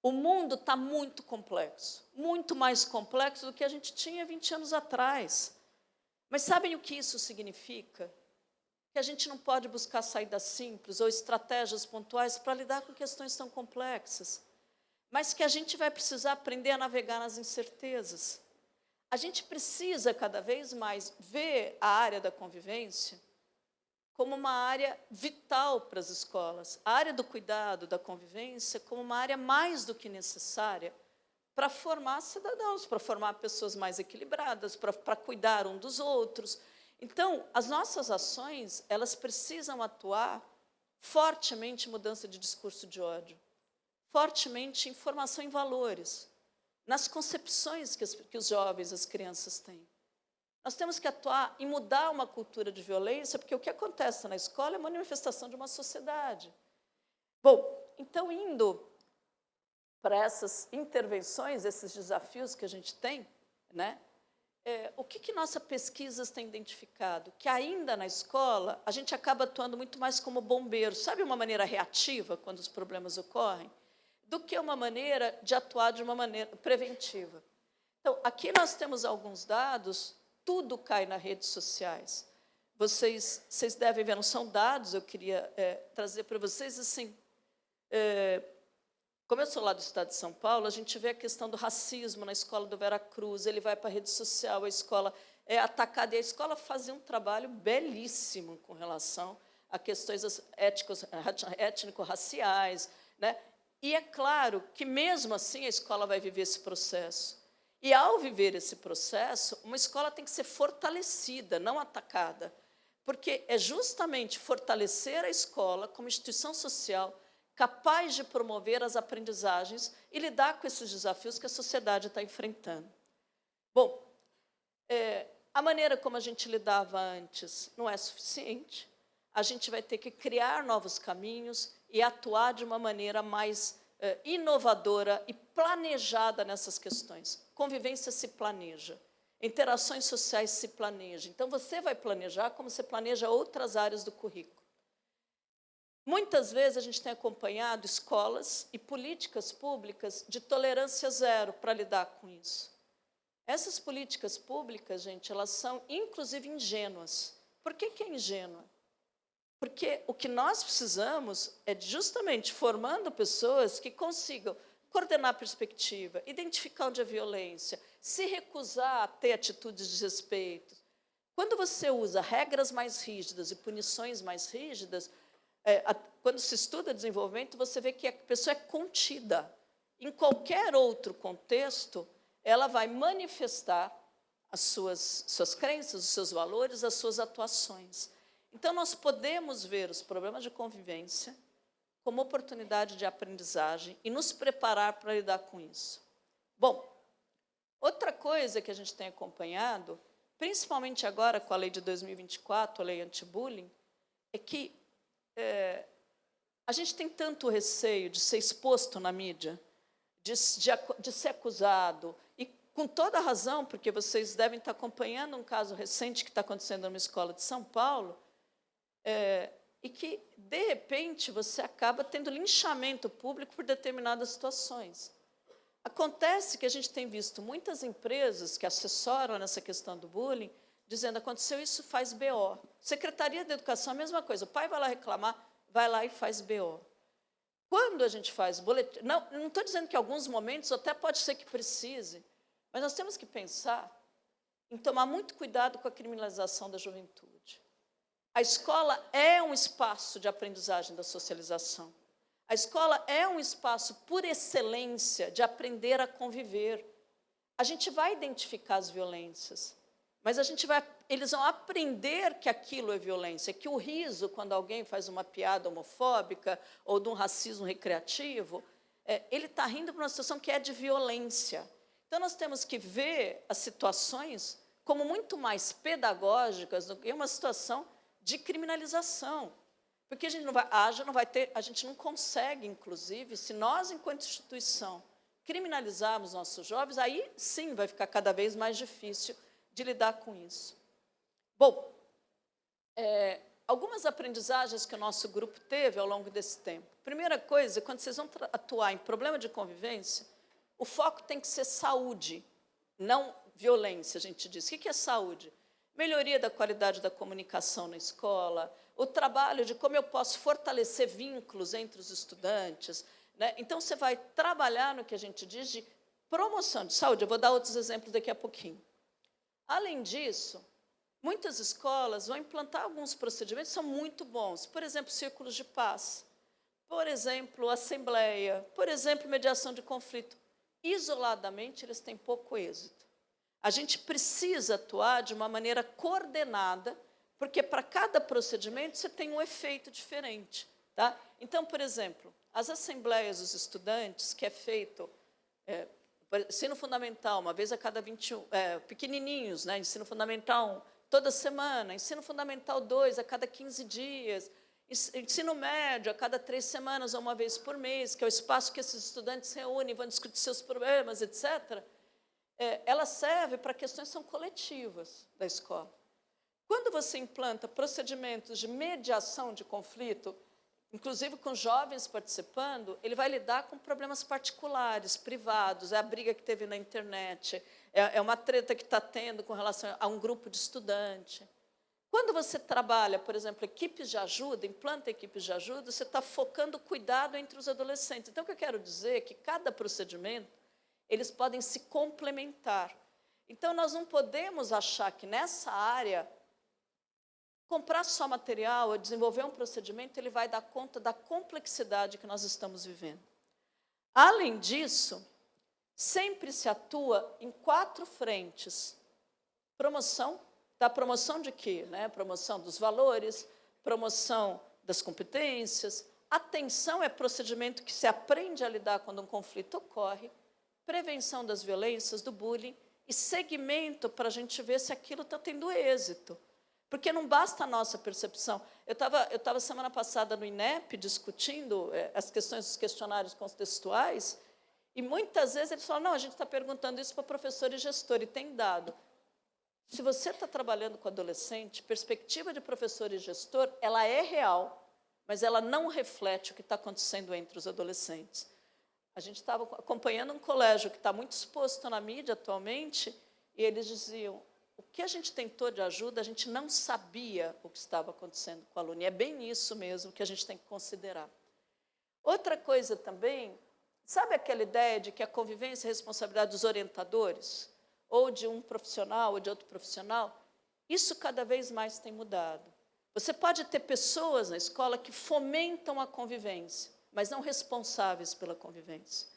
O mundo está muito complexo, muito mais complexo do que a gente tinha 20 anos atrás. Mas sabem o que isso significa? Que a gente não pode buscar saídas simples ou estratégias pontuais para lidar com questões tão complexas, mas que a gente vai precisar aprender a navegar nas incertezas. A gente precisa, cada vez mais, ver a área da convivência como uma área vital para as escolas, a área do cuidado, da convivência, como uma área mais do que necessária para formar cidadãos, para formar pessoas mais equilibradas, para cuidar um dos outros. Então, as nossas ações, elas precisam atuar fortemente em mudança de discurso de ódio, fortemente em formação em valores, nas concepções que os jovens, as crianças têm. Nós temos que atuar em mudar uma cultura de violência, porque o que acontece na escola é uma manifestação de uma sociedade. Bom, então, indo para essas intervenções, esses desafios que a gente tem, né? O que nossas pesquisas têm identificado? Que ainda na escola, a gente acaba atuando muito mais como bombeiro, sabe, uma maneira reativa, quando os problemas ocorrem, do que uma maneira de atuar de uma maneira preventiva. Então, aqui nós temos alguns dados, tudo cai nas redes sociais. Vocês devem ver, não são dados, eu queria trazer para vocês, assim, como eu sou lá do estado de São Paulo, a gente vê a questão do racismo na escola do Veracruz, ele vai para a rede social, a escola é atacada, e a escola fazia um trabalho belíssimo com relação a questões étnico-raciais, né? E é claro que, mesmo assim, a escola vai viver esse processo. E, ao viver esse processo, uma escola tem que ser fortalecida, não atacada, porque é justamente fortalecer a escola como instituição social capaz de promover as aprendizagens e lidar com esses desafios que a sociedade está enfrentando. Bom, a maneira como a gente lidava antes não é suficiente. A gente vai ter que criar novos caminhos e atuar de uma maneira mais inovadora e planejada nessas questões. Convivência se planeja, interações sociais se planejam. Então, você vai planejar como você planeja outras áreas do currículo. Muitas vezes a gente tem acompanhado escolas e políticas públicas de tolerância zero para lidar com isso. Essas políticas públicas, gente, elas são, inclusive, ingênuas. Por que é ingênua? Porque o que nós precisamos é justamente formando pessoas que consigam coordenar a perspectiva, identificar onde é violência, se recusar a ter atitudes de desrespeito. Quando você usa regras mais rígidas e punições mais rígidas, quando se estuda desenvolvimento, você vê que a pessoa é contida. Em qualquer outro contexto, ela vai manifestar as suas crenças, os seus valores, as suas atuações. Então, nós podemos ver os problemas de convivência como oportunidade de aprendizagem e nos preparar para lidar com isso. Bom, outra coisa que a gente tem acompanhado, principalmente agora com a lei de 2024, a lei anti-bullying, é que a gente tem tanto receio de ser exposto na mídia, de ser acusado, e com toda a razão, porque vocês devem estar acompanhando um caso recente que está acontecendo numa escola de São Paulo, e que, de repente, você acaba tendo linchamento público por determinadas situações. Acontece que a gente tem visto muitas empresas que assessoram nessa questão do bullying dizendo, aconteceu isso, faz BO. Secretaria da Educação, a mesma coisa. O pai vai lá reclamar, vai lá e faz BO. Quando a gente faz boletim... Não estou dizendo que em alguns momentos até pode ser que precise, mas nós temos que pensar em tomar muito cuidado com a criminalização da juventude. A escola é um espaço de aprendizagem da socialização. A escola é um espaço, por excelência, de aprender a conviver. A gente vai identificar as violências, mas eles vão aprender que aquilo é violência, que o riso, quando alguém faz uma piada homofóbica ou de um racismo recreativo, ele está rindo para uma situação que é de violência. Então, nós temos que ver as situações como muito mais pedagógicas do que uma situação de criminalização. Porque a gente não consegue, inclusive, se nós, enquanto instituição, criminalizarmos nossos jovens, aí sim vai ficar cada vez mais difícil de lidar com isso. Bom, algumas aprendizagens que o nosso grupo teve ao longo desse tempo. Primeira coisa, quando vocês vão atuar em problema de convivência, o foco tem que ser saúde, não violência, a gente diz. O que é saúde? Melhoria da qualidade da comunicação na escola, o trabalho de como eu posso fortalecer vínculos entre os estudantes, né? Então, você vai trabalhar no que a gente diz de promoção de saúde. Eu vou dar outros exemplos daqui a pouquinho. Além disso, muitas escolas vão implantar alguns procedimentos que são muito bons. Por exemplo, círculos de paz. Por exemplo, assembleia. Por exemplo, mediação de conflito. Isoladamente, eles têm pouco êxito. A gente precisa atuar de uma maneira coordenada, porque para cada procedimento você tem um efeito diferente. Tá? Então, por exemplo, as assembleias dos estudantes, que é feito... ensino fundamental, uma vez a cada 21... pequenininhos, né? Ensino fundamental 1, toda semana. Ensino fundamental 2, a cada 15 dias. Ensino médio, a cada 3 semanas ou uma vez por mês, que é o espaço que esses estudantes se reúnem, vão discutir seus problemas, etc., ela serve para questões que são coletivas da escola. Quando você implanta procedimentos de mediação de conflito, inclusive com jovens participando, ele vai lidar com problemas particulares, privados, é a briga que teve na internet, é uma treta que está tendo com relação a um grupo de estudante. Quando você trabalha, por exemplo, equipes de ajuda, implanta equipes de ajuda, você está focando o cuidado entre os adolescentes. Então, o que eu quero dizer é que cada procedimento, eles podem se complementar. Então, nós não podemos achar que nessa área, comprar só material ou desenvolver um procedimento, ele vai dar conta da complexidade que nós estamos vivendo. Além disso, sempre se atua em 4 frentes. Promoção, da promoção de quê? Né? Promoção dos valores, promoção das competências, atenção é procedimento que se aprende a lidar quando um conflito ocorre, prevenção das violências, do bullying, e segmento para a gente ver se aquilo está tendo êxito. Porque não basta a nossa percepção. Eu estava semana passada no INEP discutindo as questões dos questionários contextuais, e muitas vezes eles falam, não, a gente está perguntando isso para professor e gestor, e tem dado. Se você está trabalhando com adolescente, perspectiva de professor e gestor, ela é real, mas ela não reflete o que está acontecendo entre os adolescentes. A gente estava acompanhando um colégio que está muito exposto na mídia atualmente, e eles diziam, o que a gente tentou de ajuda, a gente não sabia o que estava acontecendo com o aluno. E é bem isso mesmo que a gente tem que considerar. Outra coisa também, sabe aquela ideia de que a convivência é responsabilidade dos orientadores? Ou de um profissional, ou de outro profissional? Isso cada vez mais tem mudado. Você pode ter pessoas na escola que fomentam a convivência, mas não responsáveis pela convivência.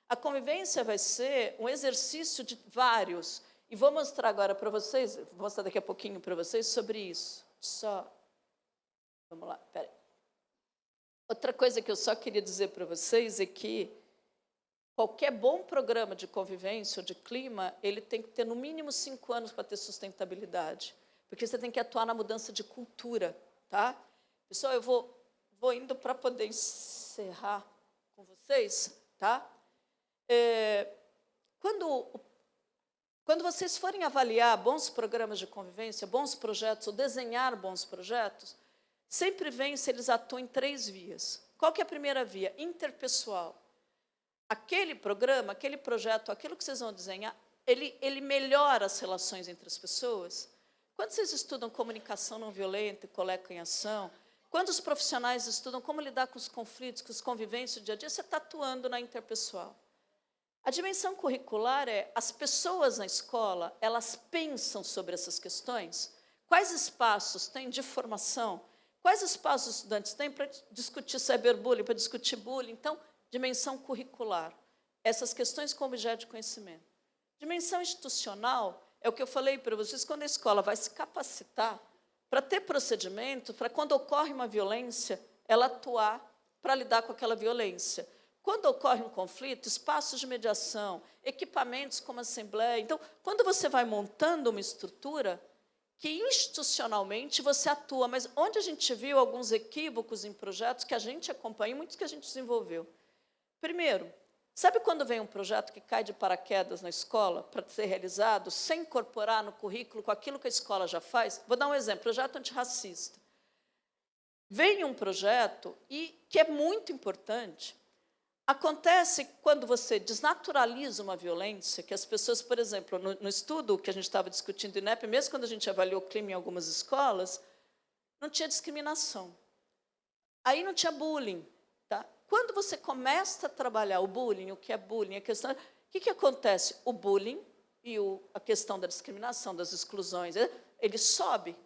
A convivência vai ser um exercício de vários, e vou mostrar agora para vocês, vou mostrar daqui a pouquinho para vocês sobre isso. Vamos lá, peraí. Outra coisa que eu só queria dizer para vocês é que qualquer bom programa de convivência ou de clima, ele tem que ter no mínimo 5 anos para ter sustentabilidade, porque você tem que atuar na mudança de cultura, tá? Pessoal, eu vou indo para poder encerrar com vocês, tá? Quando vocês forem avaliar bons programas de convivência, bons projetos, ou desenhar bons projetos, sempre vem se eles atuam em 3 vias. Qual que é a primeira via? Interpessoal. Aquele programa, aquele projeto, aquilo que vocês vão desenhar, ele melhora as relações entre as pessoas. Quando vocês estudam comunicação não violenta e coleca em ação, quando os profissionais estudam como lidar com os conflitos, com as convivências do dia a dia, você está atuando na interpessoal. A dimensão curricular é as pessoas na escola, elas pensam sobre essas questões? Quais espaços têm de formação? Quais espaços os estudantes têm para discutir cyberbullying, para discutir bullying? Então, dimensão curricular. Essas questões com objeto de conhecimento. Dimensão institucional é o que eu falei para vocês, quando a escola vai se capacitar para ter procedimento, para quando ocorre uma violência, ela atuar para lidar com aquela violência. Quando ocorre um conflito, espaços de mediação, equipamentos como assembleia. Então, quando você vai montando uma estrutura que institucionalmente você atua, mas onde a gente viu alguns equívocos em projetos que a gente acompanha, muitos que a gente desenvolveu. Primeiro, sabe quando vem um projeto que cai de paraquedas na escola para ser realizado, sem incorporar no currículo com aquilo que a escola já faz? Vou dar um exemplo, projeto antirracista. Vem um projeto que é muito importante. Acontece quando você desnaturaliza uma violência, que as pessoas, por exemplo, no estudo que a gente estava discutindo do INEP, mesmo quando a gente avaliou o crime em algumas escolas, não tinha discriminação. Aí não tinha bullying. Tá? Quando você começa a trabalhar o bullying, o que é bullying, a questão, o que acontece? O bullying e a questão da discriminação, das exclusões, ele sobe.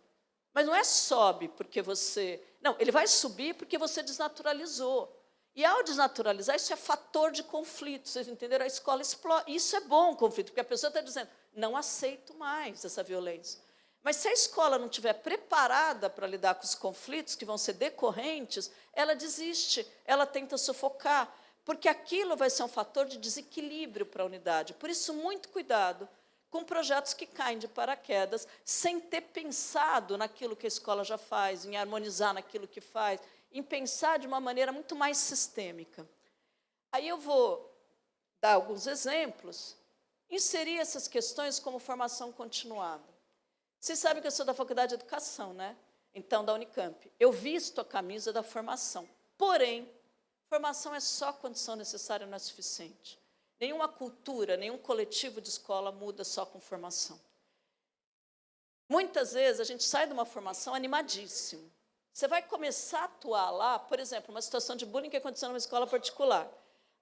Mas não é sobe porque você... Não, ele vai subir porque você desnaturalizou. E, ao desnaturalizar, isso é fator de conflito, vocês entenderam? A escola explode. Isso é bom, conflito, porque a pessoa está dizendo, não aceito mais essa violência. Mas, se a escola não estiver preparada para lidar com os conflitos que vão ser decorrentes, ela desiste, ela tenta sufocar, porque aquilo vai ser um fator de desequilíbrio para a unidade. Por isso, muito cuidado com projetos que caem de paraquedas, sem ter pensado naquilo que a escola já faz, em harmonizar naquilo que faz, em pensar de uma maneira muito mais sistêmica. Aí eu vou dar alguns exemplos, inserir essas questões como formação continuada. Vocês sabem que eu sou da Faculdade de Educação, né? Então, da Unicamp. Eu visto a camisa da formação. Porém, formação é só condição necessária, não é suficiente. Nenhuma cultura, nenhum coletivo de escola muda só com formação. Muitas vezes, a gente sai de uma formação animadíssimo. Você vai começar a atuar lá, por exemplo, uma situação de bullying que aconteceu numa escola particular.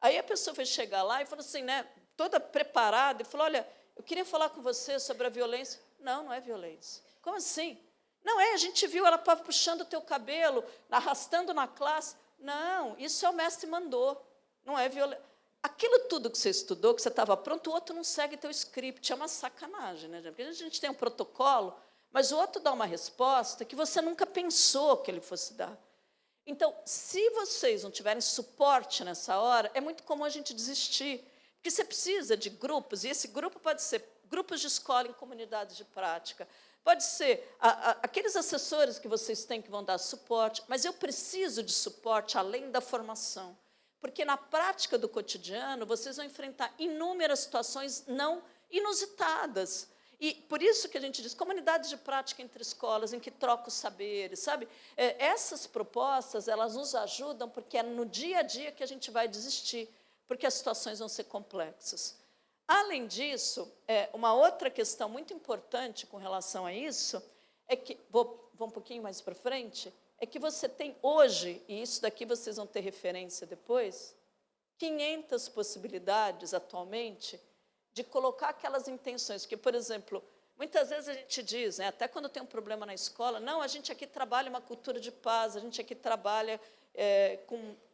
Aí a pessoa vai chegar lá e falou assim, né, toda preparada, e falou, olha, eu queria falar com você sobre a violência. Não, não é violência. Como assim? Não é, a gente viu ela puxando o teu cabelo, arrastando na classe. Não, isso é o mestre mandou, não é violência. Aquilo tudo que você estudou, que você estava pronto, o outro não segue teu script, é uma sacanagem, né? Porque a gente tem um protocolo, mas o outro dá uma resposta que você nunca pensou que ele fosse dar. Então, se vocês não tiverem suporte nessa hora, é muito comum a gente desistir, porque você precisa de grupos, e esse grupo pode ser grupos de escola em comunidades de prática, pode ser aqueles assessores que vocês têm que vão dar suporte, mas eu preciso de suporte além da formação, porque na prática do cotidiano vocês vão enfrentar inúmeras situações não inusitadas. E por isso que a gente diz comunidades de prática entre escolas, em que troca os saberes, sabe? Essas propostas, elas nos ajudam, porque é no dia a dia que a gente vai desistir, porque as situações vão ser complexas. Além disso, uma outra questão muito importante com relação a isso, é que, vou um pouquinho mais para frente, é que você tem hoje, e isso daqui vocês vão ter referência depois, 500 possibilidades atualmente de colocar aquelas intenções, porque, por exemplo, muitas vezes a gente diz, né, até quando tem um problema na escola, não, a gente aqui trabalha uma cultura de paz, a gente aqui trabalha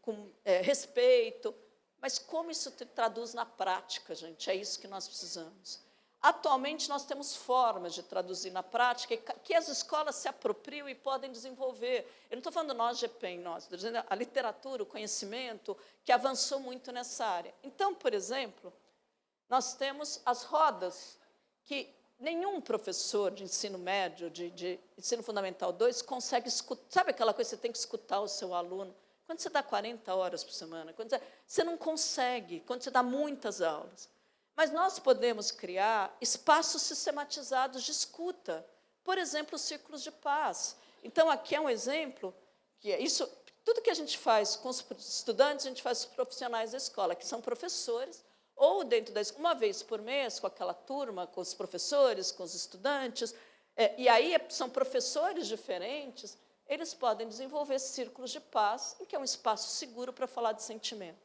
com respeito, mas como isso se traduz na prática, gente? É isso que nós precisamos. Atualmente, nós temos formas de traduzir na prática que as escolas se apropriam e podem desenvolver. Eu não estou falando nós, GPEM, nós, estou dizendo a literatura, o conhecimento, que avançou muito nessa área. Então, por exemplo, nós temos as rodas, que nenhum professor de ensino médio, de ensino fundamental 2, consegue escutar. Sabe aquela coisa que você tem que escutar o seu aluno? Quando você dá 40 horas por semana, você não consegue, quando você dá muitas aulas. Mas nós podemos criar espaços sistematizados de escuta. Por exemplo, os círculos de paz. Então, aqui é um exemplo, que é isso, tudo que a gente faz com os estudantes, a gente faz com os profissionais da escola, que são professores, ou dentro da escola, uma vez por mês, com aquela turma, com os professores, com os estudantes, e aí são professores diferentes, eles podem desenvolver círculos de paz, em que é um espaço seguro para falar de sentimento.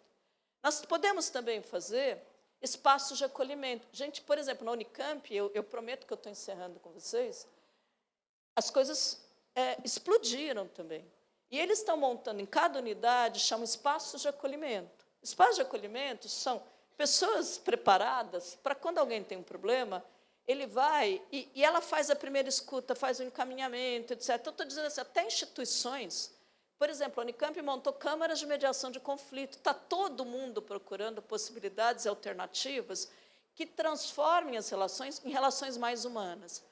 Nós podemos também fazer espaços de acolhimento. Gente, por exemplo, na Unicamp, eu prometo que eu estou encerrando com vocês, as coisas explodiram também. E eles estão montando em cada unidade, chamam espaços de acolhimento. Espaços de acolhimento são pessoas preparadas para quando alguém tem um problema, ele vai e ela faz a primeira escuta, faz o encaminhamento, etc. Então, estou dizendo assim, até instituições, por exemplo, a Unicamp montou câmaras de mediação de conflito, está todo mundo procurando possibilidades alternativas que transformem as relações em relações mais humanas.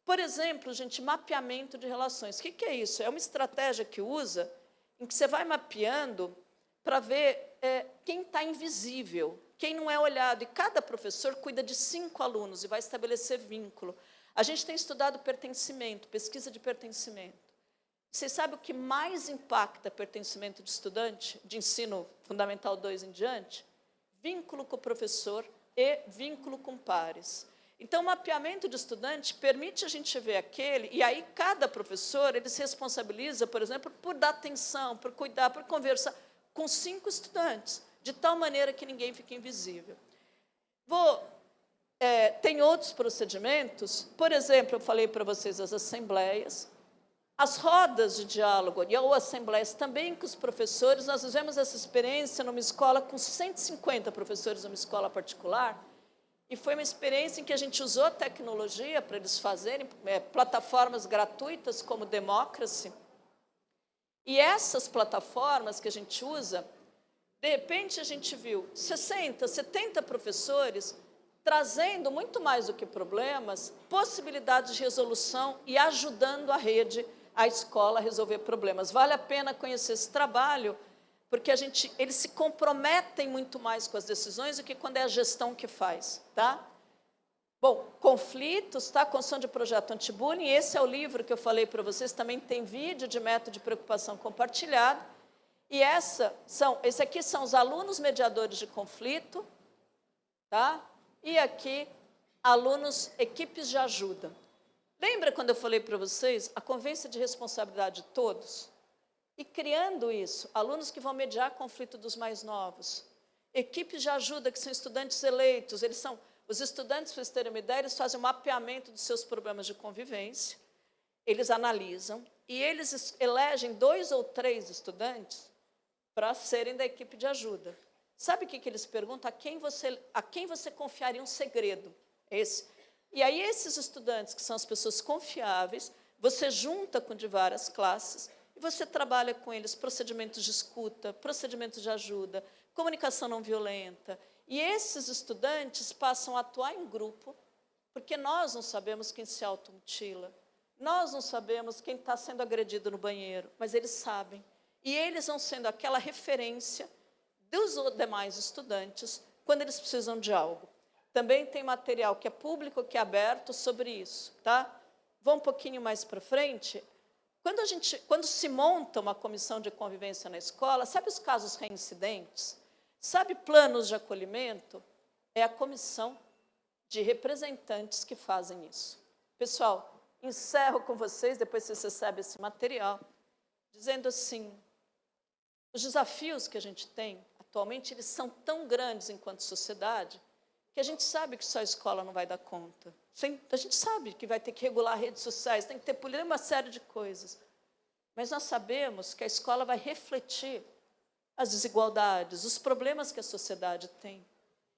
Por exemplo, gente, mapeamento de relações. O que é isso? É uma estratégia que usa, em que você vai mapeando para ver quem está invisível, quem não é olhado. E cada professor cuida de 5 alunos e vai estabelecer vínculo. A gente tem estudado pertencimento, pesquisa de pertencimento. Vocês sabem o que mais impacta pertencimento de estudante, de ensino fundamental 2 em diante? Vínculo com o professor e vínculo com pares. Então, o mapeamento de estudante permite a gente ver aquele, e aí cada professor ele se responsabiliza, por exemplo, por dar atenção, por cuidar, por conversar com 5 estudantes, de tal maneira que ninguém fique invisível. Tem outros procedimentos, por exemplo, eu falei para vocês as assembleias, as rodas de diálogo ou assembleias também com os professores. Nós fizemos essa experiência numa escola com 150 professores, numa escola particular, e foi uma experiência em que a gente usou a tecnologia para eles fazerem plataformas gratuitas como Democracy. E essas plataformas que a gente usa, de repente a gente viu 60, 70 professores trazendo muito mais do que problemas, possibilidades de resolução e ajudando a rede, a escola a resolver problemas. Vale a pena conhecer esse trabalho, porque eles se comprometem muito mais com as decisões do que quando é a gestão que faz. Tá? Bom, conflitos, tá? Construção de projeto anti-bullying, esse é o livro que eu falei para vocês, também tem vídeo de método de preocupação compartilhado, e esse aqui são os alunos mediadores de conflito, tá? E aqui, alunos, equipes de ajuda. Lembra quando eu falei para vocês a convivência de responsabilidade de todos? E criando isso, alunos que vão mediar conflito dos mais novos, equipes de ajuda que são estudantes eleitos, os estudantes, para vocês terem uma ideia, eles fazem um mapeamento dos seus problemas de convivência, eles analisam e eles elegem 2 ou 3 estudantes para serem da equipe de ajuda. Sabe o que eles perguntam? A quem você confiaria um segredo? E aí esses estudantes, que são as pessoas confiáveis, você junta com de várias classes e você trabalha com eles procedimentos de escuta, procedimentos de ajuda, comunicação não violenta. E esses estudantes passam a atuar em grupo, porque nós não sabemos quem se automutila, nós não sabemos quem está sendo agredido no banheiro, mas eles sabem. E eles vão sendo aquela referência dos demais estudantes quando eles precisam de algo. Também tem material que é público, que é aberto sobre isso. Tá? Vou um pouquinho mais para frente. Quando se monta uma comissão de convivência na escola, sabe os casos reincidentes? Sabe planos de acolhimento? É a comissão de representantes que fazem isso. Pessoal, encerro com vocês, depois vocês recebem esse material, dizendo assim, os desafios que a gente tem, atualmente, eles são tão grandes enquanto sociedade, que a gente sabe que só a escola não vai dar conta. A gente sabe que vai ter que regular redes sociais, tem que ter política, uma série de coisas. Mas nós sabemos que a escola vai refletir as desigualdades, os problemas que a sociedade tem.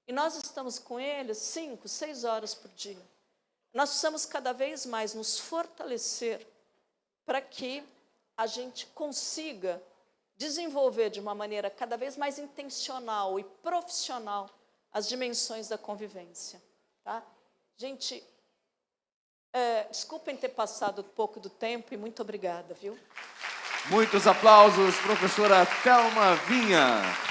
E nós estamos com eles 5, 6 horas por dia. Nós precisamos cada vez mais nos fortalecer para que a gente consiga desenvolver de uma maneira cada vez mais intencional e profissional as dimensões da convivência. Tá? Gente, desculpem ter passado um pouco do tempo e muito obrigada, viu? Muitos aplausos, professora Thelma Vinha.